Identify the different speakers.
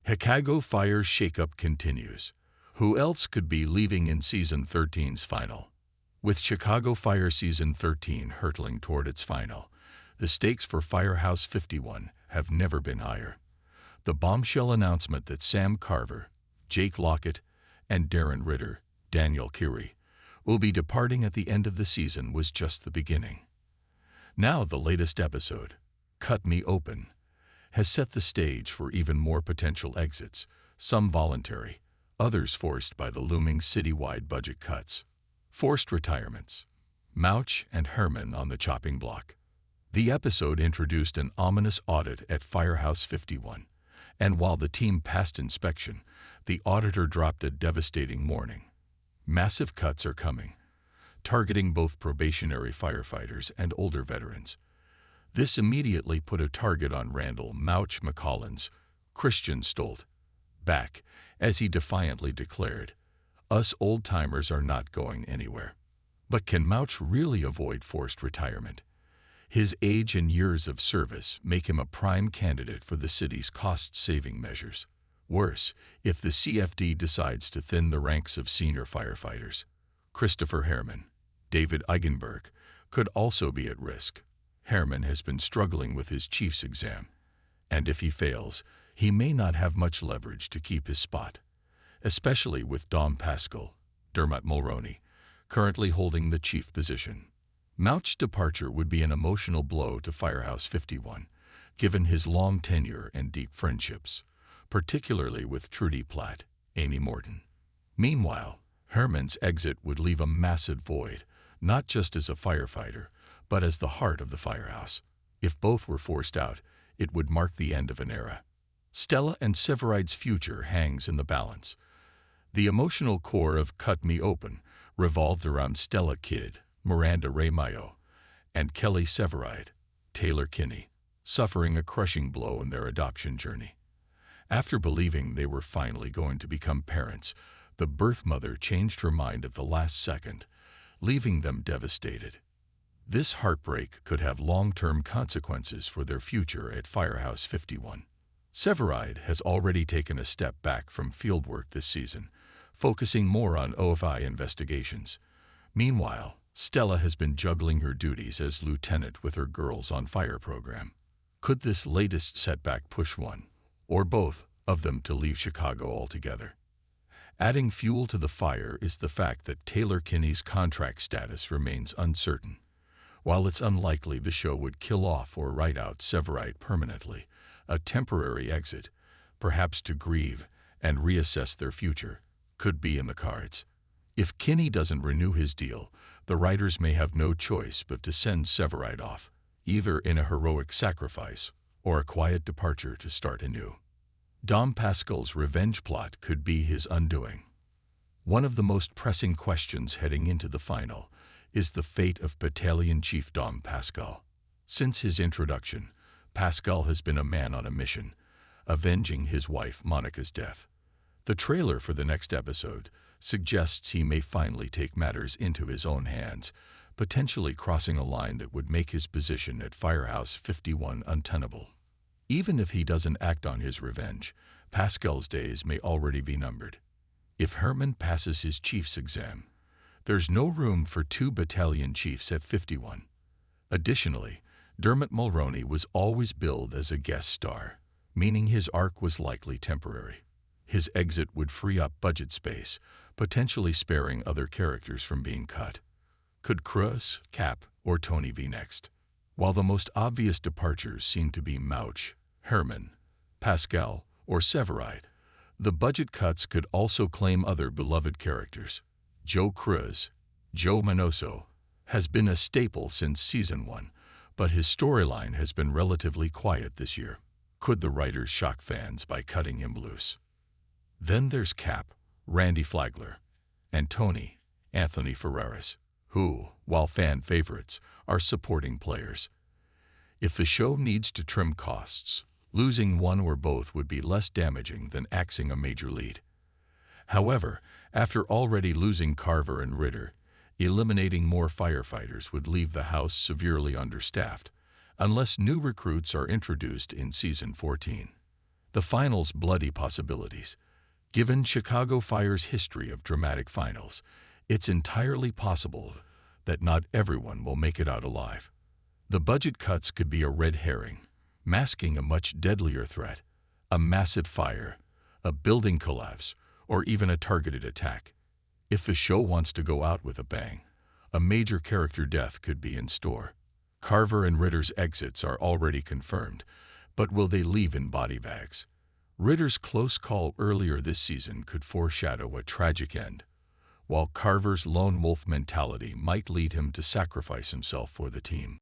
Speaker 1: Chicago Fire shakeup continues. Who else could be leaving in Season 13's final? With Chicago Fire Season 13 hurtling toward its final, the stakes for Firehouse 51 have never been higher. The bombshell announcement that Sam Carver, Jake Lockett, and Darren Ritter, Daniel Curie, will be departing at the end of the season was just the beginning. Now the latest episode, Cut Me Open, has set the stage for even more potential exits, some voluntary, others forced by the looming citywide budget cuts. Forced retirements. Mouch and Herman on the chopping block. The episode introduced an ominous audit at Firehouse 51, and while the team passed inspection, the auditor dropped a devastating warning. Massive cuts are coming, targeting both probationary firefighters and older veterans. This immediately put a target on Randall "Mouch" McCollins, Christian Stolt, back, as he defiantly declared, "Us old-timers are not going anywhere." But can Mouch really avoid forced retirement? His age and years of service make him a prime candidate for the city's cost-saving measures. Worse, if the CFD decides to thin the ranks of senior firefighters, Christopher Herman, David Eigenberg, could also be at risk. Herman has been struggling with his chief's exam, and if he fails, he may not have much leverage to keep his spot, especially with Dom Pascal, Dermot Mulroney, currently holding the chief position. Mouch's departure would be an emotional blow to Firehouse 51, given his long tenure and deep friendships, particularly with Trudy Platt, Amy Morton. Meanwhile, Herman's exit would leave a massive void, not just as a firefighter, but as the heart of the firehouse. If both were forced out, it would mark the end of an era. Stella and Severide's future hangs in the balance. The emotional core of Cut Me Open revolved around Stella Kidd, Miranda Ray Mayo, and Kelly Severide, Taylor Kinney, suffering a crushing blow in their adoption journey. After believing they were finally going to become parents, the birth mother changed her mind at the last second, leaving them devastated. This heartbreak could have long-term consequences for their future at Firehouse 51. Severide has already taken a step back from fieldwork this season, focusing more on OFI investigations. Meanwhile, Stella has been juggling her duties as lieutenant with her Girls on Fire program. Could this latest setback push one, or both, of them to leave Chicago altogether? Adding fuel to the fire is the fact that Taylor Kinney's contract status remains uncertain. While it's unlikely the show would kill off or write out Severide permanently, a temporary exit, perhaps to grieve and reassess their future, could be in the cards. If Kinney doesn't renew his deal, the writers may have no choice but to send Severide off, either in a heroic sacrifice or a quiet departure to start anew. Dom Pascal's revenge plot could be his undoing. One of the most pressing questions heading into the final is the fate of Battalion Chief Dom Pascal. Since his introduction, Pascal has been a man on a mission, avenging his wife Monica's death. The trailer for the next episode suggests he may finally take matters into his own hands, potentially crossing a line that would make his position at Firehouse 51 untenable. Even if he doesn't act on his revenge, Pascal's days may already be numbered. If Herman passes his chief's exam, there's no room for two battalion chiefs at 51. Additionally, Dermot Mulroney was always billed as a guest star, meaning his arc was likely temporary. His exit would free up budget space, potentially sparing other characters from being cut. Could Cruz, Cap, or Tony be next? While the most obvious departures seem to be Mouch, Herman, Pascal, or Severide, the budget cuts could also claim other beloved characters. Joe Cruz, Joe Manoso, has been a staple since Season 1, but his storyline has been relatively quiet this year. Could the writers shock fans by cutting him loose? Then there's Cap, Randy Flagler, and Tony, Anthony Ferraris, who, while fan favorites, are supporting players. If the show needs to trim costs, losing one or both would be less damaging than axing a major lead. However, after already losing Carver and Ritter, eliminating more firefighters would leave the house severely understaffed, unless new recruits are introduced in Season 14. The final's bloody possibilities. Given Chicago Fire's history of dramatic finals, it's entirely possible that not everyone will make it out alive. The budget cuts could be a red herring, masking a much deadlier threat: a massive fire, a building collapse, or even a targeted attack. If the show wants to go out with a bang, a major character death could be in store. Carver and Ritter's exits are already confirmed, but will they leave in body bags? Ritter's close call earlier this season could foreshadow a tragic end, while Carver's lone wolf mentality might lead him to sacrifice himself for the team.